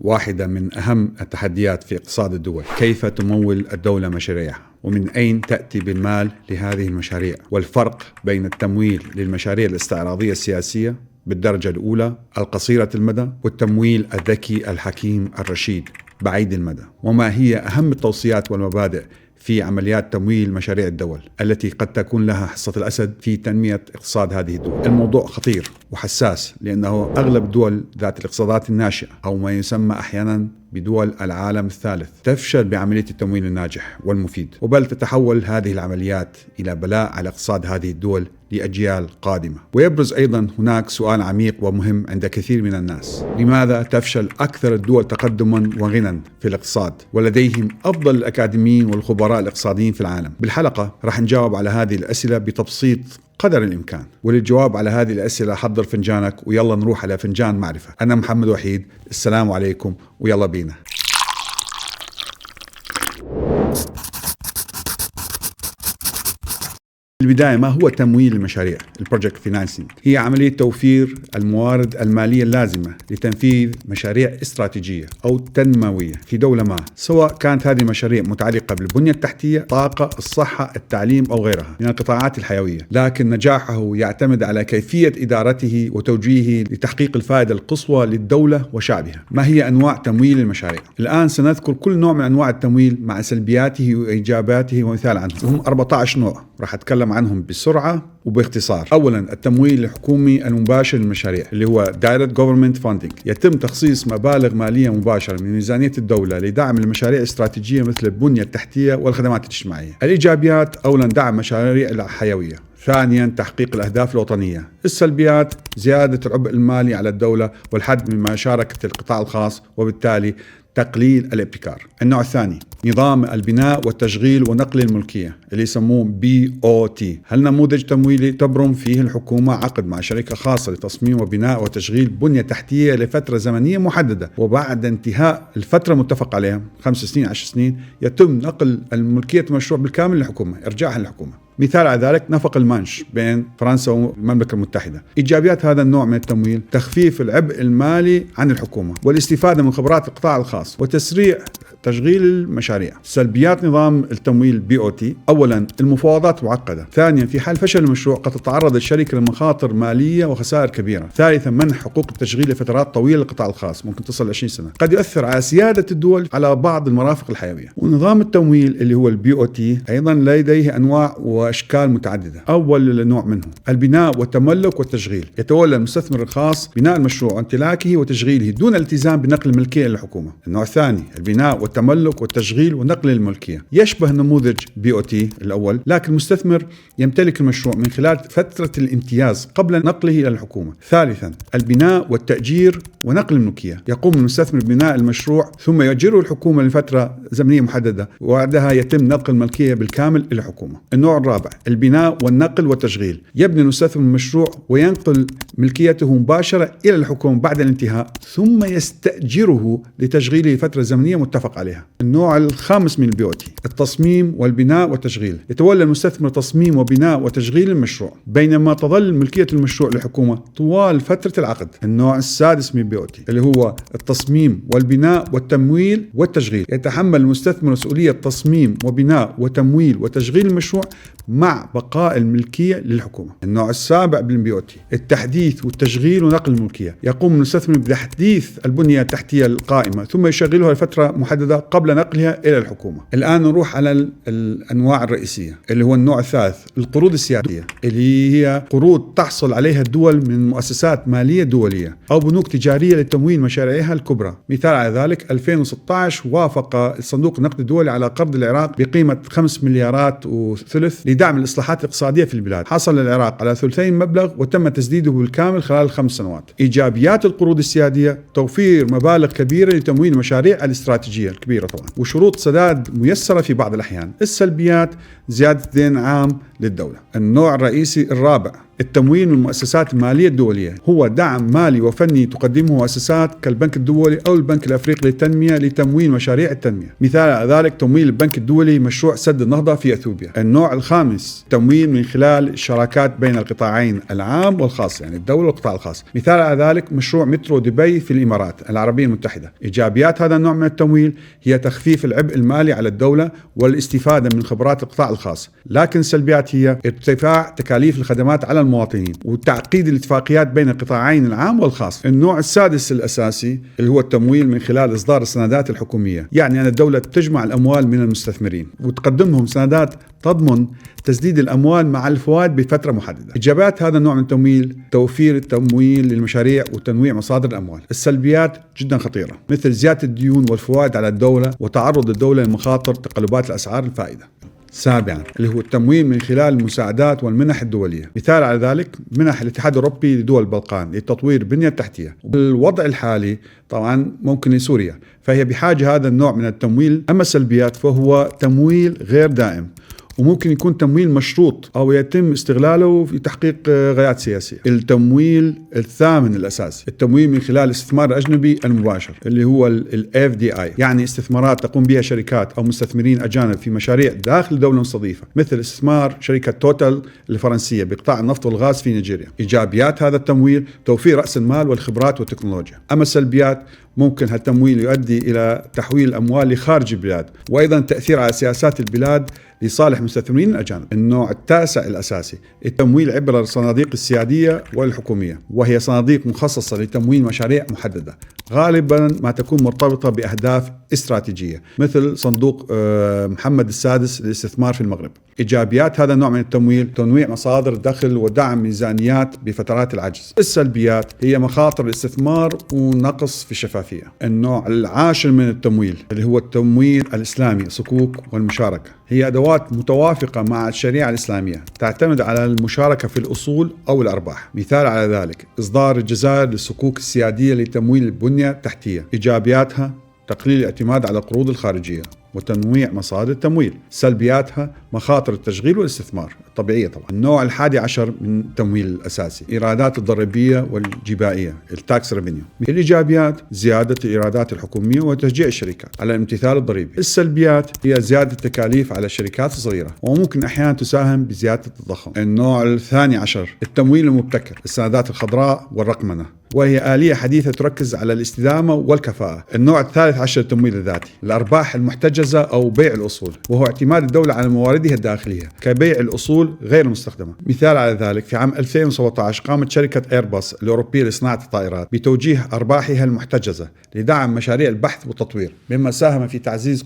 واحدة من أهم التحديات في اقتصاد الدول. كيف تمول الدولة مشاريعها؟ ومن أين تأتي بالمال لهذه المشاريع؟ والفرق بين التمويل للمشاريع الاستعراضية السياسية بالدرجة الأولى القصيرة المدى والتمويل الذكي الحكيم الرشيد بعيد المدى. وما هي أهم التوصيات والمبادئ في عمليات تمويل مشاريع الدول التي قد تكون لها حصة الأسد في تنمية اقتصاد هذه الدول؟ الموضوع خطير وحساس، لأنه أغلب الدول ذات الاقتصادات الناشئة أو ما يسمى أحيانا بدول العالم الثالث تفشل بعملية التمويل الناجح والمفيد، وبل تتحول هذه العمليات إلى بلاء على اقتصاد هذه الدول لأجيال قادمة. ويبرز أيضا هناك سؤال عميق ومهم عند كثير من الناس: لماذا تفشل أكثر الدول تقدما وغنى في الاقتصاد ولديهم أفضل الأكاديميين والخبراء الاقتصاديين في العالم؟ بالحلقة راح نجاوب على هذه الأسئلة بتبسيط قدر الإمكان. وللجواب على هذه الأسئلة حضر فنجانك ويلا نروح على فنجان معرفة. أنا محمد وحيد، السلام عليكم ويلا بينا. البداية، ما هو تمويل المشاريع؟ البروجكت فاينانسينج هي عملية توفير الموارد المالية اللازمة لتنفيذ مشاريع استراتيجية أو تنموية في دولة ما، سواء كانت هذه المشاريع متعلقة بالبنية التحتية، الطاقة، الصحة، التعليم أو غيرها من القطاعات الحيوية. لكن نجاحه يعتمد على كيفية إدارته وتوجيهه لتحقيق الفائدة القصوى للدولة وشعبها. ما هي أنواع تمويل المشاريع؟ الآن سنذكر كل نوع من أنواع التمويل مع سلبياته وإيجاباته ومثال عنهم، وهم 14 نوع راح أتكلم عنهم بسرعة وباختصار. أولا، التمويل الحكومي المباشر للمشاريع اللي هو Direct Government Funding. يتم تخصيص مبالغ مالية مباشرة من ميزانية الدولة لدعم المشاريع الاستراتيجية مثل البنية التحتية والخدمات الاجتماعية. الإيجابيات: أولا، دعم مشاريع الحيوية. ثانيا، تحقيق الأهداف الوطنية. السلبيات: زيادة العبء المالي على الدولة والحد من مشاركة القطاع الخاص وبالتالي تقليل الابتكار. النوع الثاني، نظام البناء والتشغيل ونقل الملكية اللي يسموه BOT. هل نموذج تمويلي تبرم فيه الحكومة عقد مع شركة خاصة لتصميم وبناء وتشغيل بنية تحتية لفترة زمنية محددة، وبعد انتهاء الفترة المتفق عليها 5 سنين 10 سنين يتم نقل الملكية المشروع بالكامل للحكومة، إرجاعها للحكومة. مثال على ذلك نفق المانش بين فرنسا والمملكة المتحدة. إيجابيات هذا النوع من التمويل: تخفيف العبء المالي عن الحكومة والاستفادة من خبرات القطاع الخاص وتسريع تشغيل المشاريع. سلبيات نظام التمويل BOT: أولا، المفاوضات معقدة. ثانيا، في حال فشل المشروع قد تتعرض الشركة لمخاطر مالية وخسائر كبيرة. ثالثا، منح حقوق التشغيل لفترات طويلة للقطاع الخاص ممكن تصل 20 سنة، قد يؤثر على سيادة الدول على بعض المرافق الحيوية. ونظام التمويل اللي هو BOT أيضا لديه أنواع وأشكال متعددة. أول نوع منه البناء والتملك والتشغيل. يتولى المستثمر الخاص بناء المشروع وامتلاكه وتشغيله دون الالتزام بنقل الملكية للحكومة. النوع الثاني البناء والتملك والتشغيل ونقل الملكية. يشبه نموذج BOT الأول، لكن المستثمر يمتلك المشروع من خلال فترة الامتياز قبل نقله إلى الحكومة. ثالثا، البناء والتأجير ونقل الملكية. يقوم المستثمر ببناء المشروع ثم يؤجره الحكومة لفترة زمنية محددة، وبعدها يتم نقل الملكية بالكامل إلى الحكومة. النوع الرابع البناء والنقل والتشغيل. يبني المستثمر المشروع وينقل ملكيته مباشرة إلى الحكومة بعد الانتهاء، ثم يستأجره لتشغيله فترة زمنية متفق عليها. النوع الخامس من BOT التصميم والبناء والتشغيل. يتولى المستثمر تصميم وبناء وتشغيل المشروع بينما تظل ملكية المشروع للحكومة طوال فترة العقد. النوع السادس من BOT اللي هو التصميم والبناء والتمويل والتشغيل. يتحمل المستثمر مسؤولية تصميم وبناء وتمويل وتشغيل المشروع مع بقاء الملكية للحكومة. النوع السابع من BOT التحديث والتشغيل ونقل الملكية. يقوم المستثمر بتحديث البنية التحتية القائمة ثم يشغلها لفترة محددة قبل نقلها إلى الحكومة. الآن نروح على الأنواع الرئيسية اللي هو النوع الثالث القروض السيادية، اللي هي قروض تحصل عليها الدول من مؤسسات مالية دولية أو بنوك تجارية لتمويل مشاريعها الكبرى. مثال على ذلك 2016 وافق الصندوق النقد الدولي على قرض العراق بقيمة 5 مليارات وثلث لدعم الإصلاحات الاقتصادية في البلاد. حصل العراق على ثلثين مبلغ وتم تسديده بالكامل خلال 5 سنوات. إيجابيات القروض السيادية: توفير مبالغ كبيرة لتمويل المشاريع الاستراتيجية الكبيرة طبعا، وشروط سداد ميسرة في بعض الأحيان. السلبيات: زيادة دين عام للدولة. النوع الرئيسي الرابع التمويل من المؤسسات المالية الدولية، هو دعم مالي وفني تقدمه مؤسسات كالبنك الدولي أو البنك الأفريقي للتنمية لتمويل مشاريع التنمية. مثال على ذلك تمويل البنك الدولي مشروع سد النهضة في أثيوبيا. النوع الخامس تمويل من خلال الشراكات بين القطاعين العام والخاص، يعني الدولة والقطاع الخاص. مثال على ذلك مشروع مترو دبي في الإمارات العربية المتحدة. إيجابيات هذا النوع من التمويل هي تخفيف العبء المالي على الدولة والاستفادة من خبرات القطاع الخاص، لكن السلبيات هي ارتفاع تكاليف الخدمات على المواطنين وتعقيد الاتفاقيات بين القطاعين العام والخاص. النوع السادس الأساسي اللي هو التمويل من خلال إصدار السندات الحكومية، يعني أن الدولة تجمع الأموال من المستثمرين وتقدمهم سندات تضمن تسديد الأموال مع الفوائد بفترة محددة. إيجابيات هذا النوع من التمويل توفير التمويل للمشاريع وتنويع مصادر الأموال. السلبيات جدا خطيرة مثل زيادة الديون والفوائد على الدولة وتعرض الدولة لمخاطر تقلبات الأسعار الفائدة. سابعا اللي هو التمويل من خلال المساعدات والمنح الدولية. مثال على ذلك منح الاتحاد الأوروبي لدول البلقان لتطوير البنية التحتية. بالوضع الحالي طبعا ممكن لسوريا، فهي بحاجة هذا النوع من التمويل. أما السلبيات فهو تمويل غير دائم، وممكن يكون تمويل مشروط أو يتم استغلاله في تحقيق غايات سياسية. التمويل الثامن الأساسي التمويل من خلال الاستثمار الأجنبي المباشر اللي هو ال FDI، يعني استثمارات تقوم بها شركات أو مستثمرين أجانب في مشاريع داخل دولة مستضيفة، مثل استثمار شركة توتال الفرنسية بقطاع النفط والغاز في نيجيريا. إيجابيات هذا التمويل توفير رأس المال والخبرات والتكنولوجيا. أما السلبيات ممكن هالتمويل يؤدي إلى تحويل الأموال لخارج البلاد، وأيضا التأثير على سياسات البلاد لصالح مستثمرين الأجانب. النوع التاسع الأساسي التمويل عبر الصناديق السيادية والحكومية، وهي صناديق مخصصة لتمويل مشاريع محددة غالبا ما تكون مرتبطة بأهداف استراتيجية، مثل صندوق محمد السادس للاستثمار في المغرب. إيجابيات هذا النوع من التمويل تنويع مصادر دخل ودعم ميزانيات بفترات العجز. السلبيات هي مخاطر الاستثمار ونقص في الشفافية. النوع العاشر من التمويل اللي هو التمويل الإسلامي الصكوك والمشاركة، هي أدوات متوافقة مع الشريعة الإسلامية تعتمد على المشاركة في الأصول أو الأرباح. مثال على ذلك إصدار الجزائر للصكوك السيادية لتمويل البنية التحتية. إيجابياتها تقليل الاعتماد على القروض الخارجية وتنويع مصادر التمويل. سلبياتها مخاطر التشغيل والاستثمار الطبيعية طبعا. النوع الحادي عشر من التمويل الأساسي إيرادات الضريبية والجبائية التاكس ريفينيو. الإيجابيات زيادة الإيرادات الحكومية وتشجيع الشركات على الامتثال الضريبي. السلبيات هي زيادة التكاليف على الشركات الصغيرة وممكن أحيانا تساهم بزيادة التضخم. النوع الثاني عشر التمويل المبتكر السندات الخضراء والرقمنة، وهي آلية حديثة تركز على الاستدامة والكفاءة. النوع الثالث عشر التمويل الذاتي الأرباح المحتجزة أو بيع الأصول، وهو اعتماد الدولة على مواردها الداخلية كبيع الأصول غير المستخدمة. مثال على ذلك في عام 2017 قامت شركة إيرباص الأوروبية لصناعة الطائرات بتوجيه أرباحها المحتجزة لدعم مشاريع البحث والتطوير، مما ساهم في تعزيز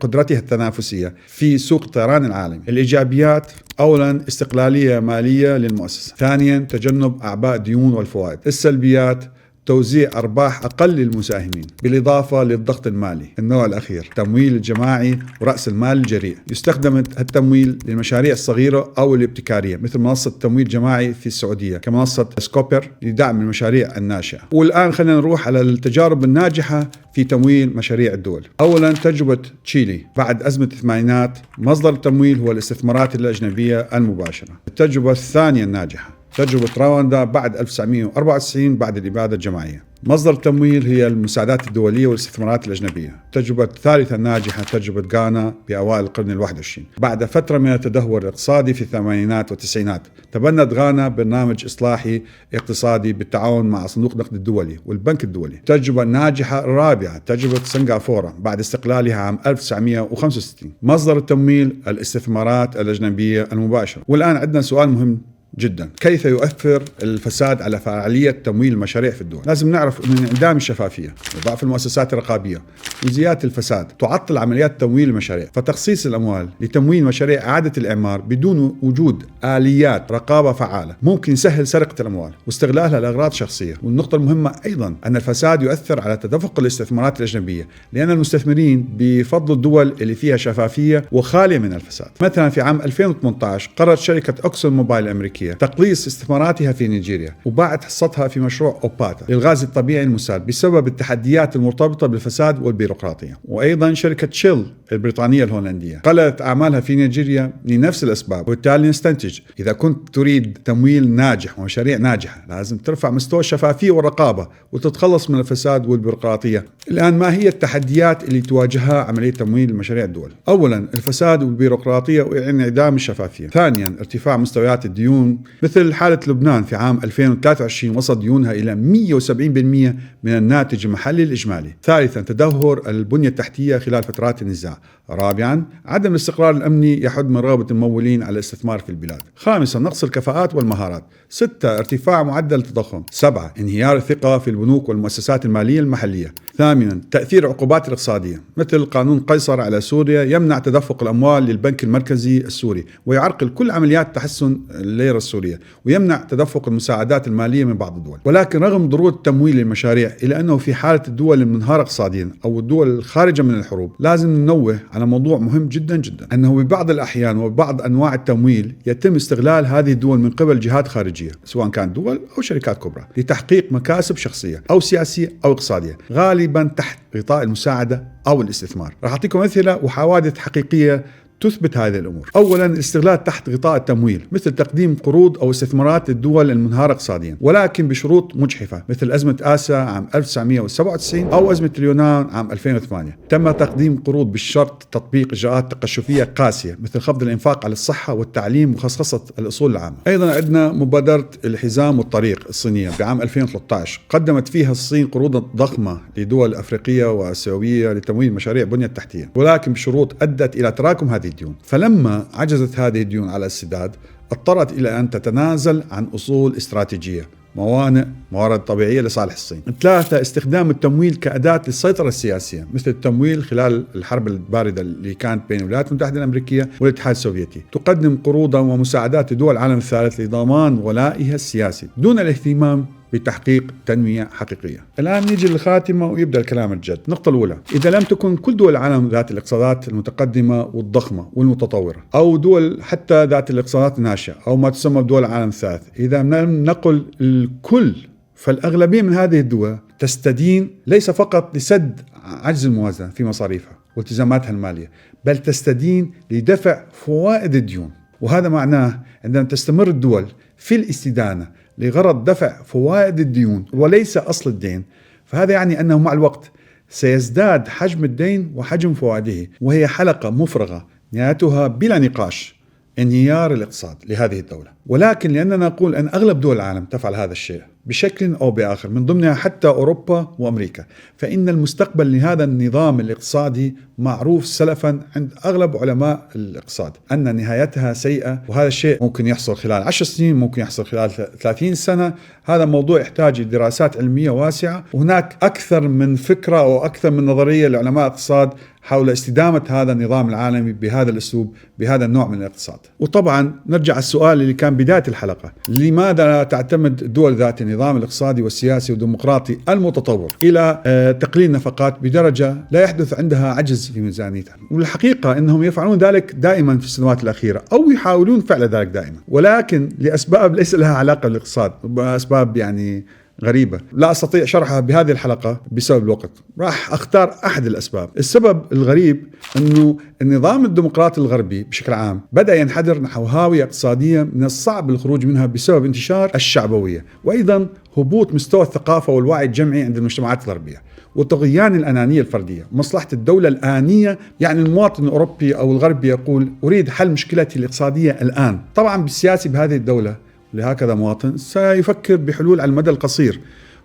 قدرتها التنافسية في سوق الطيران العالمي. الإيجابيات أولا استقلالية مالية للمؤسسة. ثانيا تجنب أعباء الديون والفوائد. السلبيات توزيع أرباح أقل للمساهمين بالإضافة للضغط المالي. النوع الأخير تمويل الجماعي ورأس المال الجريء. يستخدم التمويل للمشاريع الصغيرة أو الابتكارية، مثل منصة تمويل جماعي في السعودية كمنصة سكوبر لدعم المشاريع الناشئة. والآن خلينا نروح على التجارب الناجحة في تمويل مشاريع الدول. أولا تجربة تشيلي بعد أزمة الثمانينات، مصدر التمويل هو الاستثمارات الأجنبية المباشرة. التجربة الثانية الناجحة تجربة رواندا بعد 1994 بعد الإبادة الجماعية. مصدر التمويل هي المساعدات الدولية والاستثمارات الأجنبية. التجربة الثالثة الناجحة تجربة غانا بأوائل القرن ال21. بعد فترة من التدهور الاقتصادي في الثمانينات والتسعينات، تبنت غانا برنامج إصلاحي اقتصادي بالتعاون مع صندوق النقد الدولي والبنك الدولي. التجربة الناجحة الرابعة تجربة سنغافورة بعد استقلالها عام 1965. مصدر التمويل الاستثمارات الأجنبية المباشرة. والآن عندنا سؤال مهم جدا: كيف يؤثر الفساد على فعالية تمويل المشاريع في الدول؟ لازم نعرف أن انعدام الشفافية وضعف المؤسسات الرقابية وزيادة الفساد تعطل عمليات تمويل المشاريع، فتخصيص الأموال لتمويل مشاريع إعادة الإعمار بدون وجود آليات رقابة فعالة ممكن يسهل سرقة الأموال واستغلالها لأغراض شخصية. والنقطة المهمة أيضا أن الفساد يؤثر على تدفق الاستثمارات الأجنبية، لأن المستثمرين بيفضلوا الدول اللي فيها شفافية وخالية من الفساد. مثلا في عام 2018 قررت شركة أكسون موبايل الأمريكية تقليص استثماراتها في نيجيريا وباعت حصتها في مشروع أوباتا للغاز الطبيعي المسال بسبب التحديات المرتبطة بالفساد والبيروقراطية. البيروقراطية. وأيضا شركة شيل البريطانية الهولندية قلت أعمالها في نيجيريا لنفس الأسباب. وبالتالي نستنتج إذا كنت تريد تمويل ناجح ومشاريع ناجحة لازم ترفع مستوى الشفافية والرقابة وتتخلص من الفساد والبيروقراطية. الآن ما هي التحديات اللي تواجهها عملية تمويل مشاريع الدول؟ أولا الفساد والبيروقراطية وانعدام الشفافية. ثانيا ارتفاع مستويات الديون، مثل حالة لبنان في عام 2023 وصل ديونها إلى 170% من الناتج المحلي الإجمالي. ثالثا تدهور البنية التحتية خلال فترات النزاع. رابعا عدم الاستقرار الأمني يحد من رغبة الممولين على الاستثمار في البلاد. خامسا نقص الكفاءات والمهارات. 6 ارتفاع معدل التضخم. 7 انهيار الثقة في البنوك والمؤسسات المالية المحلية. 8 تأثير العقوبات الاقتصادية مثل قانون قيصر على سوريا يمنع تدفق الأموال للبنك المركزي السوري ويعرقل كل عمليات تحسن الليرة السورية ويمنع تدفق المساعدات المالية من بعض الدول. ولكن رغم ضرورة تمويل المشاريع إلا أنه في حالة الدول المنهارة اقتصاديا أو الدول الخارجة من الحروب لازم ننوه على موضوع مهم جدا جدا، أنه ببعض الأحيان وبعض أنواع التمويل يتم استغلال هذه الدول من قبل جهات خارجية سواء كانت دول أو شركات كبرى لتحقيق مكاسب شخصية أو سياسية أو اقتصادية، غالبا تحت غطاء المساعدة أو الاستثمار. راح أعطيكم أمثلة وحوادث حقيقية تثبت هذه الأمور. أولا الاستغلال تحت غطاء التمويل مثل تقديم قروض أو استثمارات للدول المنهارة اقتصاديا ولكن بشروط مجحفة مثل أزمة آسيا عام 1997 أو أزمة اليونان عام 2008. تم تقديم قروض بالشرط تطبيق إجراءات تقشفية قاسية مثل خفض الإنفاق على الصحة والتعليم وخصخصة الأصول العامة. أيضا عندنا مبادرة الحزام والطريق الصينية بعام 2013 قدمت فيها الصين قروض ضخمة لدول أفريقية وآسيوية لتمويل مشاريع بنية تحتية ولكن بشروط أدت إلى تراكم هذه الديون. فلما عجزت هذه الديون على السداد اضطرت إلى أن تتنازل عن أصول استراتيجية، موانئ، موارد طبيعية لصالح الصين. 3 استخدام التمويل كأداة للسيطرة السياسية مثل التمويل خلال الحرب الباردة اللي كانت بين الولايات المتحدة الأمريكية والاتحاد السوفيتي. تقدم قروضا ومساعدات لدول العالم الثالث لضمان ولائها السياسي دون الاهتمام بتحقيق تنمية حقيقية. الآن نيجي للخاتمة ويبدأ الكلام الجد. النقطة الأولى، إذا لم تكن كل دول العالم ذات الاقتصادات المتقدمة والضخمة والمتطورة أو دول حتى ذات الاقتصادات الناشئة أو ما تسمى بدول العالم الثالث، إذا لم نقل الكل فالأغلبية من هذه الدول تستدين ليس فقط لسد عجز الموازنة في مصاريفها والتزاماتها المالية بل تستدين لدفع فوائد الديون. وهذا معناه عندما تستمر الدول في الاستدانة لغرض دفع فوائد الديون وليس أصل الدين فهذا يعني أنه مع الوقت سيزداد حجم الدين وحجم فوائده وهي حلقة مفرغة نهايتها بلا نقاش انهيار الاقتصاد لهذه الدولة. ولكن لأننا نقول أن أغلب دول العالم تفعل هذا الشيء بشكل أو بآخر من ضمنها حتى أوروبا وأمريكا فإن المستقبل لهذا النظام الاقتصادي معروف سلفا عند أغلب علماء الاقتصاد أن نهايتها سيئة وهذا الشيء ممكن يحصل خلال 10 سنين ممكن يحصل خلال 30 سنة. هذا موضوع يحتاج دراسات علمية واسعة وهناك أكثر من فكرة أو أكثر من نظرية لعلماء الاقتصاد حول استدامة هذا النظام العالمي بهذا الأسلوب بهذا النوع من الاقتصاد. وطبعا نرجع السؤال اللي كان بداية الحلقة، لماذا تعتمد الدول ذات النظام الاقتصادي والسياسي والديمقراطي المتطور إلى تقليل نفقات بدرجة لا يحدث عندها عجز في ميزانيتها؟ والحقيقة أنهم يفعلون ذلك دائما في السنوات الأخيرة أو يحاولون فعل ذلك دائما ولكن لأسباب ليس لها علاقة بالاقتصاد، أسباب يعني غريبة لا أستطيع شرحها بهذه الحلقة بسبب الوقت. راح أختار أحد الأسباب. السبب الغريب أنه النظام الديمقراطي الغربي بشكل عام بدأ ينحدر نحو هاوية اقتصادية من الصعب الخروج منها بسبب انتشار الشعبوية وأيضا هبوط مستوى الثقافة والوعي الجمعي عند المجتمعات الغربية وطغيان الأنانية الفردية مصلحة الدولة الآنية. يعني المواطن الأوروبي أو الغربي يقول أريد حل مشكلتي الاقتصادية الآن. طبعا بالسياسي بهذه الدولة لهكذا مواطن سيفكر بحلول على المدى القصير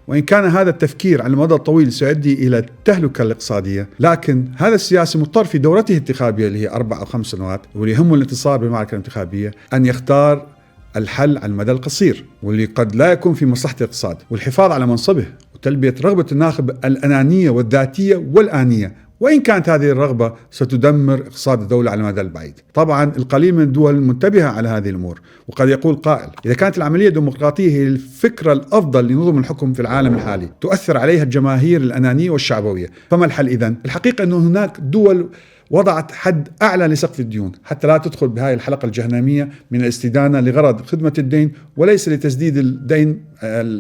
وإن كان هذا التفكير على المدى الطويل سيؤدي إلى التهلكة الاقتصادية لكن هذا السياسي مضطر في دورته الانتخابية اللي هي 4 أو 5 سنوات واللي يهمه الانتصار بالمعركة الانتخابية أن يختار الحل على المدى القصير واللي قد لا يكون في مصلحة الاقتصاد والحفاظ على منصبه وتلبية رغبة الناخب الأنانية والذاتية والآنية وإن كانت هذه الرغبة ستدمر اقتصاد الدولة على المدى البعيد. طبعا القليل من الدول منتبهة على هذه الأمور وقد يقول قائل إذا كانت العملية الديمقراطية هي الفكرة الأفضل لنظم الحكم في العالم الحالي تؤثر عليها الجماهير الأنانية والشعبوية فما الحل إذن؟ الحقيقة أنه هناك دول وضعت حد أعلى لسقف الديون حتى لا تدخل بهاي الحلقة الجهنمية من الاستدانة لغرض خدمة الدين وليس لتسديد الدين،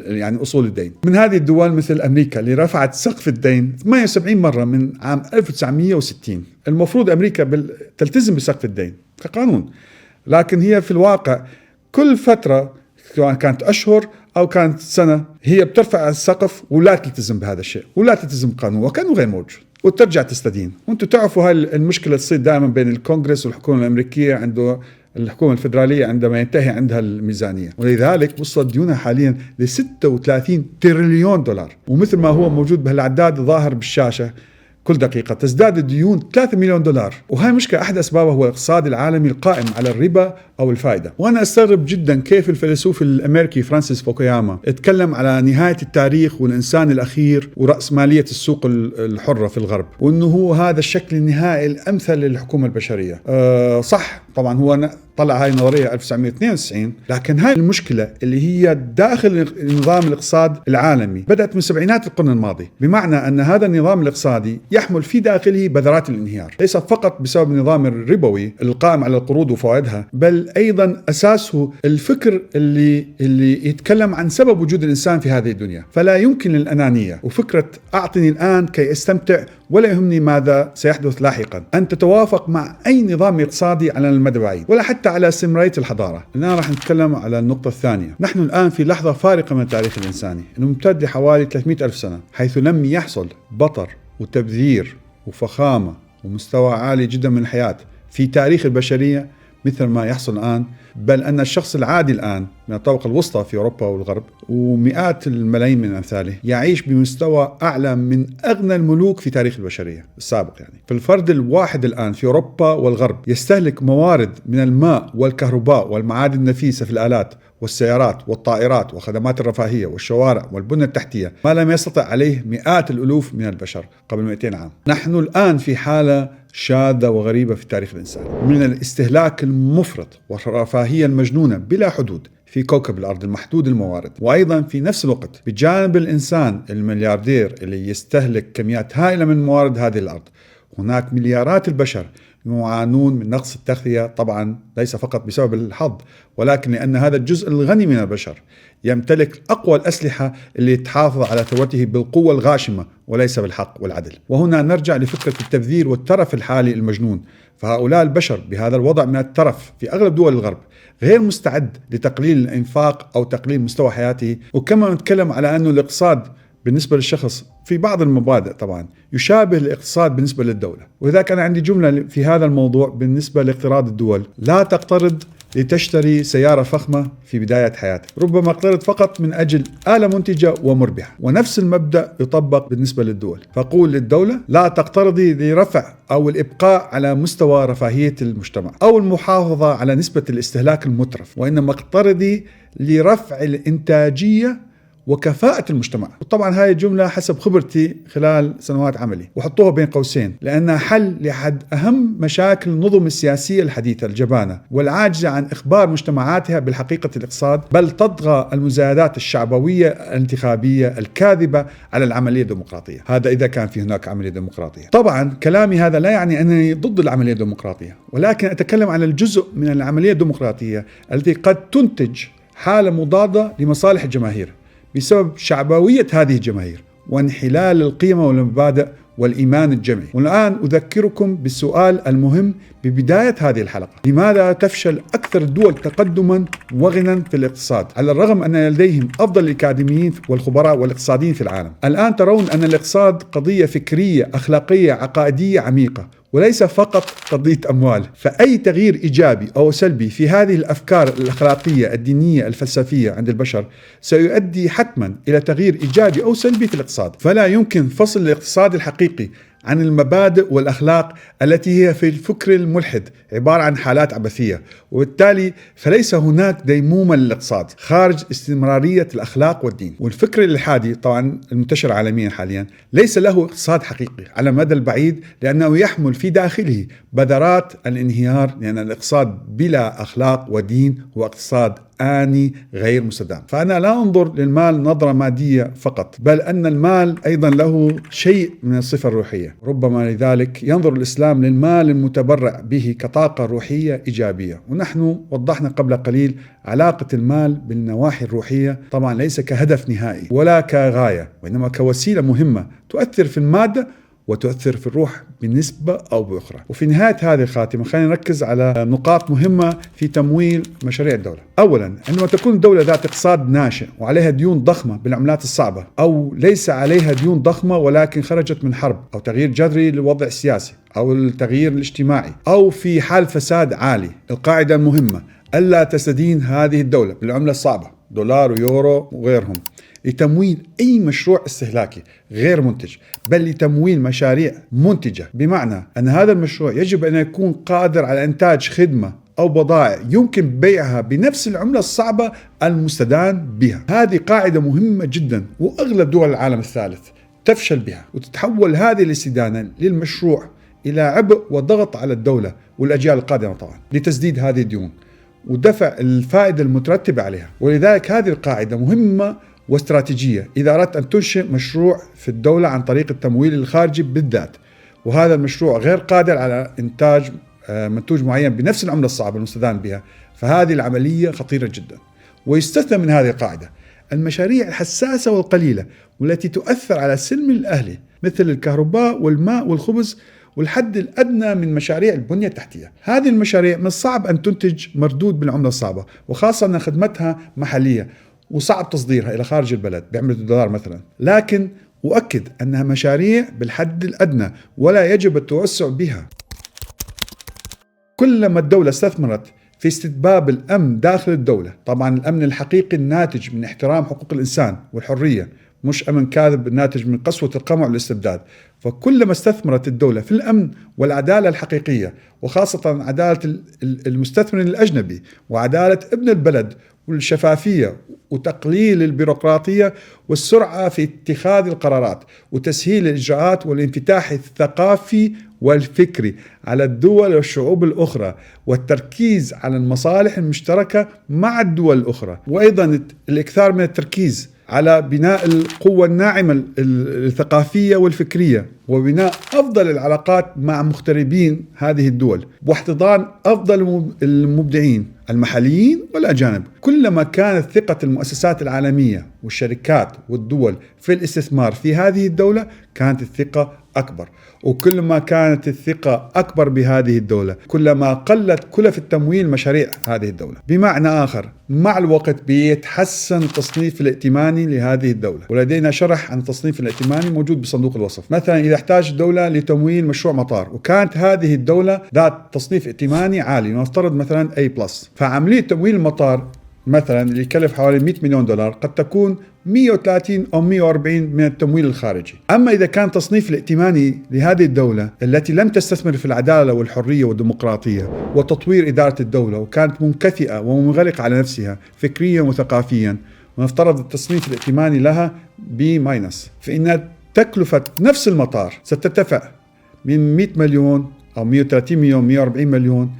يعني أصول الدين. من هذه الدول مثل أمريكا اللي رفعت سقف الدين 78 مرة من عام 1960. المفروض أمريكا تلتزم بسقف الدين كقانون، لكن هي في الواقع كل فترة سواء كانت أشهر أو كانت سنة هي بترفع السقف ولا تلتزم بهذا الشيء ولا تلتزم قانون وكانه غير موجود وترجع تستدين. وانتم تعرفوا هاي المشكلة تصير دائما بين الكونغرس والحكومة الأمريكية عنده الحكومة الفدرالية عندما ينتهي عندها الميزانية، ولذلك وصلت ديونها حاليا ل 36 تريليون دولار. ومثل ما هو موجود بهالعداد ظاهر بالشاشة كل دقيقة تزداد الديون 3 مليون دولار. وهي مشكلة أحد أسبابها هو الاقتصاد العالمي القائم على الربا أو الفائدة. وأنا أستغرب جدا كيف الفيلسوف الأمريكي فرانسيس فوكوياما اتكلم على نهاية التاريخ والإنسان الأخير ورأسمالية السوق الحرة في الغرب، وأنه هو هذا الشكل النهائي الأمثل للحكومة البشرية. صح طبعا هو طلع هاي النظرية 1992، لكن هاي المشكلة اللي هي داخل النظام الاقتصاد العالمي بدأت من سبعينات القرن الماضي، بمعنى أن هذا النظام الاقتصادي يحمل في داخله بذرات الانهيار، ليس فقط بسبب النظام الربوي القائم على القروض وفوائدها، بل أيضا أساسه الفكر اللي يتكلم عن سبب وجود الإنسان في هذه الدنيا. فلا يمكن الأنانية وفكرة أعطني الآن كي أستمتع ولا يهمني ماذا سيحدث لاحقا أن تتوافق مع أي نظام اقتصادي على المدى البعيد ولا حتى على استمرارية الحضارة. الآن راح نتكلم على النقطة الثانية. نحن الآن في لحظة فارقة من التاريخ الإنساني ممتد حوالي 300 ألف سنة، حيث لم يحصل بطر وتبذير وفخامة ومستوى عالي جدا من الحياة في تاريخ البشرية مثل ما يحصل الآن، بل أن الشخص العادي الآن من الطبقة الوسطى في أوروبا والغرب ومئات الملايين من أمثاله يعيش بمستوى أعلى من أغنى الملوك في تاريخ البشرية السابق. يعني فالفرد الواحد الآن في أوروبا والغرب يستهلك موارد من الماء والكهرباء والمعادن النفيسة في الآلات والسيارات والطائرات وخدمات الرفاهية والشوارع والبنى التحتية ما لم يستطع عليه مئات الألوف من البشر قبل 200 عام. نحن الآن في حالة شاذة وغريبة في التاريخ الإنساني من الاستهلاك المفرط والرفاهية المجنونة بلا حدود في كوكب الأرض المحدود الموارد، وأيضا في نفس الوقت بجانب الإنسان الملياردير اللي يستهلك كميات هائلة من موارد هذه الأرض، هناك مليارات البشر يعانون من نقص التغذية، طبعا ليس فقط بسبب الحظ ولكن لأن هذا الجزء الغني من البشر يمتلك أقوى الأسلحة اللي تحافظ على ثروته بالقوة الغاشمة وليس بالحق والعدل. وهنا نرجع لفكرة التبذير والترف الحالي المجنون. فهؤلاء البشر بهذا الوضع من الترف في أغلب دول الغرب غير مستعد لتقليل الإنفاق أو تقليل مستوى حياته. وكما نتكلم على أنه الاقتصاد بالنسبة للشخص في بعض المبادئ طبعا يشابه الاقتصاد بالنسبة للدولة. وإذا كان عندي جملة في هذا الموضوع بالنسبة لاقتراض الدول: لا تقترض لتشتري سيارة فخمة في بداية حياتك، ربما اقترض فقط من أجل آلة منتجة ومربحة. ونفس المبدأ يطبق بالنسبة للدول. فقول للدولة: لا تقترضي لرفع أو الإبقاء على مستوى رفاهية المجتمع أو المحافظة على نسبة الاستهلاك المترف، وإنما اقترضي لرفع الإنتاجية وكفاءة المجتمع. وطبعا هاي الجملة حسب خبرتي خلال سنوات عملي، وحطوها بين قوسين لأنها حل لأحد أهم مشاكل النظم السياسية الحديثة الجبانة والعاجزة عن إخبار مجتمعاتها بالحقيقة الاقتصاد، بل تطغى المزايدات الشعبوية الانتخابية الكاذبة على العملية الديمقراطية. هذا إذا كان في هناك عملية ديمقراطية. طبعا كلامي هذا لا يعني أنني ضد العملية الديمقراطية، ولكن أتكلم عن الجزء من العملية الديمقراطية التي قد تنتج حالة مضادة لمصالح الجماهير بسبب شعبوية هذه الجماهير وانحلال القيم والمبادئ والإيمان الجمعي. والآن أذكركم بالسؤال المهم ببداية هذه الحلقة: لماذا تفشل أكثر الدول تقدما وغنى في الاقتصاد على الرغم أن لديهم أفضل الأكاديميين والخبراء والاقتصاديين في العالم؟ الآن ترون أن الاقتصاد قضية فكرية أخلاقية عقائدية عميقة وليس فقط قضية أموال. فأي تغيير إيجابي أو سلبي في هذه الأفكار الأخلاقية الدينية الفلسفية عند البشر سيؤدي حتما إلى تغيير إيجابي أو سلبي في الاقتصاد. فلا يمكن فصل الاقتصاد الحقيقي عن المبادئ والأخلاق التي هي في الفكر الملحد عبارة عن حالات عبثية، وبالتالي فليس هناك ديمومة للاقتصاد خارج استمرارية الأخلاق والدين. والفكر الإلحادي طبعا المنتشر عالميا حاليا ليس له اقتصاد حقيقي على المدى البعيد، لأنه يحمل في داخله بذرات الانهيار، لأن الاقتصاد بلا أخلاق ودين هو اقتصاد آني غير مستدام. فأنا لا أنظر للمال نظرة مادية فقط، بل أن المال أيضا له شيء من الصفة الروحية. ربما لذلك ينظر الإسلام للمال المتبرع به كطاقة روحية إيجابية. ونحن وضحنا قبل قليل علاقة المال بالنواحي الروحية، طبعا ليس كهدف نهائي ولا كغاية، وإنما كوسيلة مهمة تؤثر في المادة وتؤثر في الروح بنسبة أو بأخرى. وفي نهاية هذه الخاتمة خلينا نركز على نقاط مهمة في تمويل مشاريع الدولة. أولا، عندما تكون الدولة ذات اقتصاد ناشئ وعليها ديون ضخمة بالعملات الصعبة، أو ليس عليها ديون ضخمة ولكن خرجت من حرب أو تغيير جذري للوضع السياسي أو التغيير الاجتماعي، أو في حال فساد عالي، القاعدة المهمة ألا تستدين هذه الدولة بالعملة الصعبة دولار ويورو وغيرهم لتمويل أي مشروع استهلاكي غير منتج، بل لتمويل مشاريع منتجة، بمعنى أن هذا المشروع يجب أن يكون قادر على إنتاج خدمة أو بضائع يمكن بيعها بنفس العملة الصعبة المستدان بها. هذه قاعدة مهمة جدا، وأغلب دول العالم الثالث تفشل بها، وتتحول هذه الاستدانة للمشروع إلى عبء وضغط على الدولة والأجيال القادمة طبعا لتسديد هذه الديون ودفع الفائدة المترتبة عليها. ولذلك هذه القاعدة مهمة واستراتيجية إذا أردت أن تنشئ مشروع في الدولة عن طريق التمويل الخارجي بالذات، وهذا المشروع غير قادر على إنتاج منتوج معين بنفس العملة الصعبة المستدان بها، فهذه العملية خطيرة جدا. ويستثنى من هذه القاعدة المشاريع الحساسة والقليلة والتي تؤثر على السلم الأهلي، مثل الكهرباء والماء والخبز، والحد الأدنى من مشاريع البنية التحتية. هذه المشاريع من الصعب أن تنتج مردود بالعملة الصعبة، وخاصة أن خدمتها محلية وصعب تصديرها إلى خارج البلد بعملة الدولار مثلا، لكن أؤكد أنها مشاريع بالحد الأدنى ولا يجب التوسع بها. كلما الدولة استثمرت في استتباب الأمن داخل الدولة، طبعا الأمن الحقيقي الناتج من احترام حقوق الإنسان والحرية، مش أمن كاذب الناتج من قسوة القمع والاستبداد، فكلما استثمرت الدولة في الأمن والعدالة الحقيقية، وخاصة عدالة المستثمر الأجنبي وعدالة ابن البلد والشفافية وتقليل البيروقراطية والسرعة في اتخاذ القرارات وتسهيل الإجراءات والانفتاح الثقافي والفكري على الدول والشعوب الأخرى، والتركيز على المصالح المشتركة مع الدول الأخرى، وأيضا الإكثار من التركيز على بناء القوة الناعمة الثقافية والفكرية، وبناء أفضل العلاقات مع مغتربين هذه الدول، واحتضان أفضل المبدعين المحليين والأجانب. كلما كانت ثقة المؤسسات العالمية والشركات والدول في الاستثمار في هذه الدولة كانت الثقة أكبر، وكلما كانت الثقة أكبر بهذه الدولة كلما قلت كلفة تمويل مشاريع هذه الدولة. بمعنى آخر، مع الوقت بيتحسن التصنيف الائتماني لهذه الدولة، ولدينا شرح عن التصنيف الائتماني موجود بصندوق الوصف. مثلا إذا احتاج الدولة لتمويل مشروع مطار وكانت هذه الدولة ذات تصنيف ائتماني عالي، نفترض مثلا A+، فعملية تمويل المطار مثلا اللي يكلف حوالي 100 مليون دولار قد تكون 130 أو 140 من التمويل الخارجي. أما إذا كان تصنيف الائتماني لهذه الدولة التي لم تستثمر في العدالة والحرية والديمقراطية وتطوير إدارة الدولة، وكانت منكفئة ومنغلقة على نفسها فكريا وثقافيا، ونفترض التصنيف الائتماني لها B-، فإن تكلفة نفس المطار سترتفع من 100 مليون أو 130 مليون 140 مليون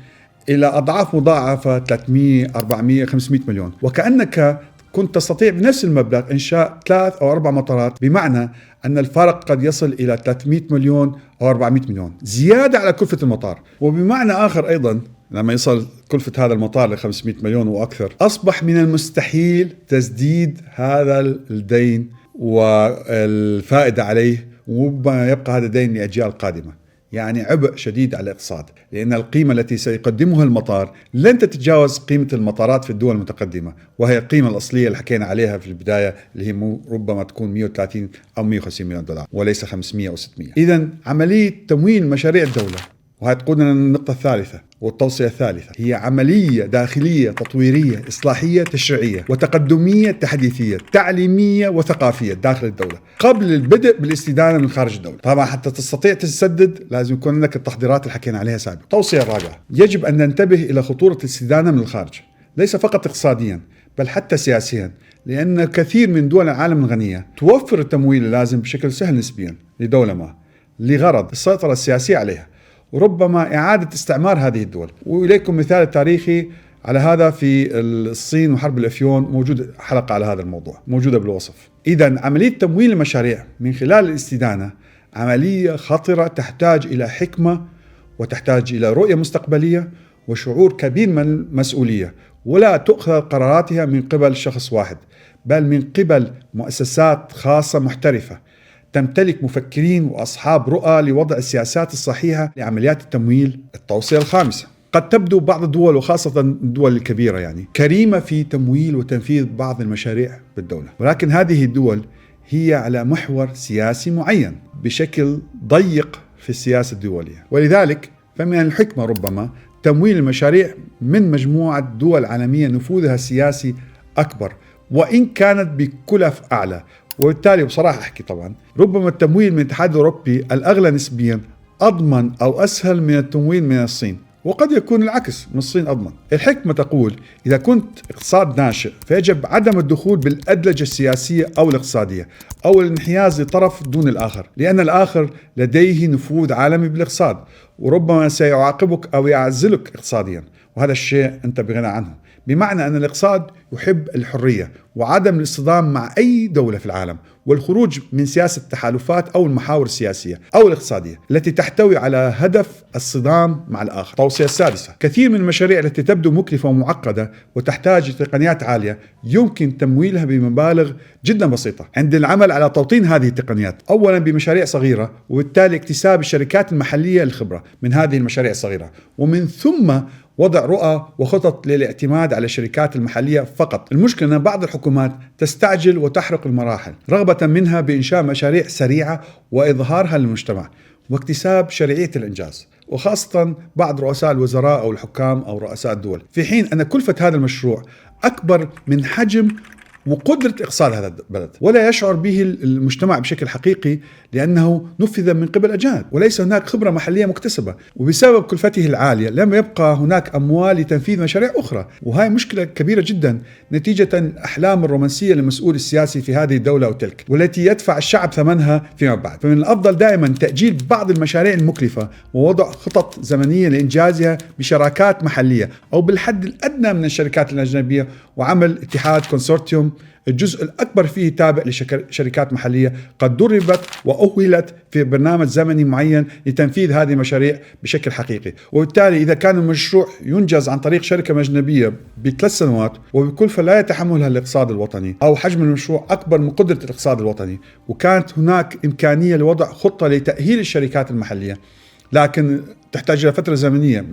إلى أضعاف مضاعفة 300 400 500 مليون، وكأنك كنت تستطيع بنفس المبلغ إنشاء 3 أو 4 مطارات، بمعنى أن الفرق قد يصل إلى 300 مليون أو 400 مليون زيادة على كلفة المطار. وبمعنى آخر أيضا لما يصل كلفة هذا المطار ل 500 مليون وأكثر، أصبح من المستحيل تسديد هذا الدين والفائدة عليه، وربما يبقى هذا الدين لأجيال قادمة. يعني عبء شديد على الاقتصاد، لأن القيمة التي سيقدمها المطار لن تتجاوز قيمة المطارات في الدول المتقدمة، وهي القيمة الأصلية اللي حكينا عليها في البداية، اللي هي ربما تكون 130 أو 150 مليون دولار وليس 500 أو 600. إذن عملية تمويل مشاريع الدولة، وهي تقودنا للنقطة الثالثة والتوصية الثالثة، هي عملية داخلية تطويرية إصلاحية تشريعية وتقدمية تحديثية تعليمية وثقافية داخل الدولة قبل البدء بالاستدانة من خارج الدولة. طبعا حتى تستطيع تسدد لازم يكون عندك التحضيرات اللي حكينا عليها سابقا. التوصية الرابعة، يجب أن ننتبه إلى خطورة الاستدانة من الخارج، ليس فقط اقتصاديا بل حتى سياسيا، لأن كثير من دول العالم الغنية توفر التمويل اللازم بشكل سهل نسبيا لدولة ما لغرض السيطرة السياسية عليها وربما إعادة استعمار هذه الدول. وإليكم مثال تاريخي على هذا في الصين وحرب الأفيون موجود حلقة على هذا الموضوع موجودة بالوصف. إذن عملية تمويل المشاريع من خلال الاستدانة عملية خطرة تحتاج إلى حكمة وتحتاج إلى رؤية مستقبلية وشعور كبير من المسؤولية، ولا تؤخذ قراراتها من قبل شخص واحد بل من قبل مؤسسات خاصة محترفة تمتلك مفكرين وأصحاب رؤى لوضع السياسات الصحيحة لعمليات التمويل. التوصية الخامسة: قد تبدو بعض الدول وخاصة الدول الكبيرة كريمة في تمويل وتنفيذ بعض المشاريع بالدولة، ولكن هذه الدول هي على محور سياسي معين بشكل ضيق في السياسة الدولية، ولذلك فمن الحكمة ربما تمويل المشاريع من مجموعة دول عالمية نفوذها السياسي أكبر وإن كانت بكلف أعلى. وبالتالي بصراحة أحكي طبعا ربما التمويل من الاتحاد الأوروبي الأغلى نسبيا أضمن أو أسهل من التمويل من الصين، وقد يكون العكس، من الصين أضمن. الحكمة تقول إذا كنت اقتصاد ناشئ فيجب عدم الدخول بالأدلجة السياسية أو الاقتصادية أو الانحياز لطرف دون الآخر، لأن الآخر لديه نفوذ عالمي بالاقتصاد وربما سيعاقبك أو يعزلك اقتصاديا، وهذا الشيء أنت بغنى عنه. بمعنى أن الاقتصاد يحب الحرية وعدم الاصطدام مع أي دولة في العالم والخروج من سياسة التحالفات أو المحاور السياسية أو الاقتصادية التي تحتوي على هدف الصدام مع الآخر. التوصية السادسة: كثير من المشاريع التي تبدو مكلفة ومعقدة وتحتاج تقنيات عالية يمكن تمويلها بمبالغ جدا بسيطة عند العمل على توطين هذه التقنيات، أولا بمشاريع صغيرة وبالتالي اكتساب الشركات المحلية الخبرة من هذه المشاريع الصغيرة، ومن ثم وضع رؤى وخطط للاعتماد على الشركات المحلية فقط. المشكلة أن بعض الحكومات تستعجل وتحرق المراحل رغبة منها بإنشاء مشاريع سريعة وإظهارها للمجتمع واكتساب شرعية الإنجاز، وخاصة بعض رؤساء الوزراء أو الحكام أو رؤساء الدول، في حين أن كلفة هذا المشروع أكبر من حجم وقدرة إقصاء هذا البلد، ولا يشعر به المجتمع بشكل حقيقي لأنه نفذ من قبل أجانب وليس هناك خبرة محلية مكتسبة، وبسبب كلفته العالية لم يبقى هناك أموال لتنفيذ مشاريع أخرى، وهي مشكلة كبيرة جدا نتيجة الأحلام الرومانسية للمسؤول السياسي في هذه الدولة أو تلك، والتي يدفع الشعب ثمنها فيما بعد. فمن الأفضل دائما تأجيل بعض المشاريع المكلفة ووضع خطط زمنية لإنجازها بشراكات محلية أو بالحد الأدنى من الشركات الأجنبية، وعمل اتحاد كونسورتيوم الجزء الأكبر فيه تابع لشركات محلية قد دربت وأهلت في برنامج زمني معين لتنفيذ هذه المشاريع بشكل حقيقي. وبالتالي إذا كان المشروع ينجز عن طريق شركة أجنبية ب3 سنوات وبكلفة لا يتحملها الاقتصاد الوطني أو حجم المشروع أكبر من قدرة الاقتصاد الوطني، وكانت هناك إمكانية لوضع خطة لتأهيل الشركات المحلية، لكن تحتاج إلى فترة زمنية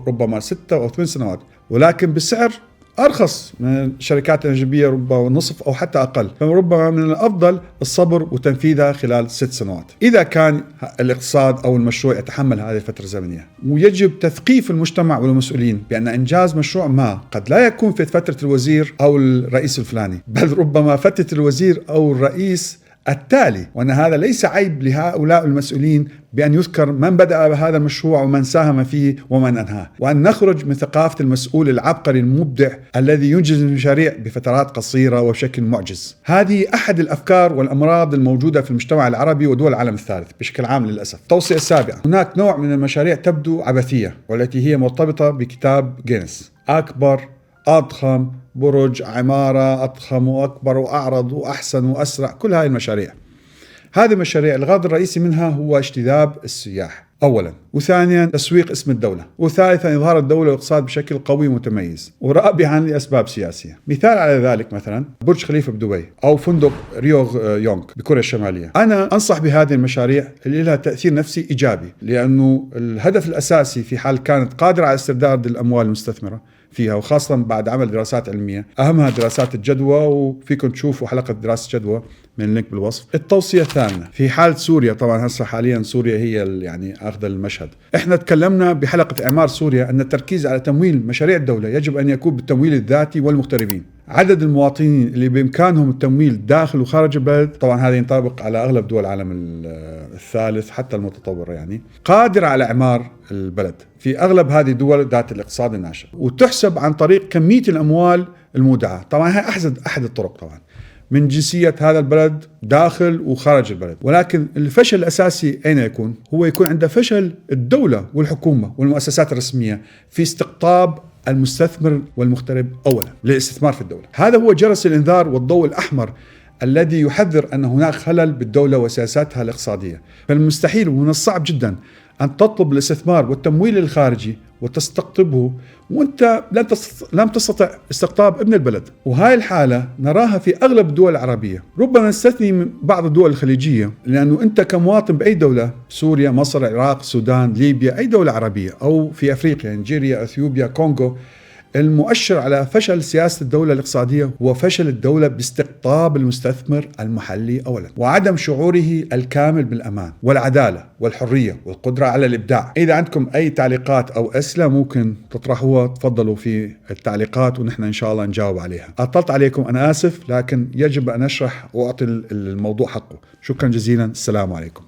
ربما 6 أو 8 سنوات، ولكن بسعر أرخص من الشركات الأجنبية ربما نصف أو حتى أقل، فربما من الأفضل الصبر وتنفيذها خلال 6 سنوات إذا كان الاقتصاد أو المشروع يتحمل هذه الفترة الزمنية. ويجب تثقيف المجتمع والمسؤولين بأن إنجاز مشروع ما قد لا يكون في فترة الوزير أو الرئيس الفلاني، بل ربما فترة الوزير أو الرئيس التالي، وأن هذا ليس عيب لهؤلاء المسؤولين بأن يذكر من بدأ بهذا المشروع ومن ساهم فيه ومن أنهاه، وأن نخرج من ثقافة المسؤول العبقري المبدع الذي ينجز المشاريع بفترات قصيرة وبشكل معجز. هذه أحد الأفكار والأمراض الموجودة في المجتمع العربي ودول العالم الثالث بشكل عام للأسف. التوصية السابعة: هناك نوع من المشاريع تبدو عبثية والتي هي مرتبطة بكتاب جينيس: أكبر، أضخم، برج، عمارة أضخم وأكبر وأعرض وأحسن وأسرع. كل هذه المشاريع، هذه المشاريع الغرض الرئيسي منها هو اجتذاب السياح أولا، وثانيا تسويق اسم الدولة، وثالثا إظهار الدولة والاقتصاد بشكل قوي ومتميز، ورابعا لأسباب سياسية. مثال على ذلك مثلا برج خليفة بدبي أو فندق ريوغ يونغ بكوريا الشمالية. أنا أنصح بهذه المشاريع اللي لها تأثير نفسي إيجابي، لأنه الهدف الأساسي في حال كانت قادرة على استرداد الأموال المستثمرة فيها، وخاصة بعد عمل دراسات علمية أهمها دراسات الجدوى، وفيكم تشوفوا حلقة دراسة جدوى من اللينك بالوصف. التوصية الثامنة: في حال سوريا، طبعا هسه حاليا سوريا هي يعني أخذ المشهد. احنا تكلمنا بحلقة إعمار سوريا أن التركيز على تمويل مشاريع الدولة يجب أن يكون بالتمويل الذاتي والمغتربين. عدد المواطنين اللي بإمكانهم التمويل داخل وخارج البلد، طبعا هذا ينطبق على أغلب دول العالم الثالث حتى المتطورة، قادر على إعمار البلد في أغلب هذه الدول ذات الاقتصاد الناشئ، وتحسب عن طريق كمية الأموال المودعة. طبعا هي أحد الطرق طبعا من جنسية هذا البلد داخل وخارج البلد. ولكن الفشل الأساسي أين يكون؟ هو يكون عند فشل الدولة والحكومة والمؤسسات الرسمية في استقطاب المستثمر والمغترب أولا للاستثمار في الدولة. هذا هو جرس الإنذار والضوء الأحمر الذي يحذر أن هناك خلل بالدولة وسياساتها الاقتصادية. فالمستحيل ومن الصعب جدا أن تطلب الاستثمار والتمويل الخارجي وتستقطبه وأنت لم تستطع استقطاب ابن البلد. وهاي الحالة نراها في أغلب الدول العربية، ربما نستثني من بعض الدول الخليجية، لأنه أنت كمواطن بأي دولة، سوريا، مصر، العراق، السودان، ليبيا، أي دولة عربية، أو في أفريقيا، نيجيريا، أثيوبيا، كونغو، المؤشر على فشل سياسة الدولة الاقتصادية هو فشل الدولة باستقطاب المستثمر المحلي أولا، وعدم شعوره الكامل بالأمان والعدالة والحرية والقدرة على الإبداع. إذا عندكم أي تعليقات أو أسئلة ممكن تطرحوها، تفضلوا في التعليقات ونحن إن شاء الله نجاوب عليها. أطلت عليكم، أنا آسف، لكن يجب أن أشرح وأعطي الموضوع حقه. شكرا جزيلا، السلام عليكم.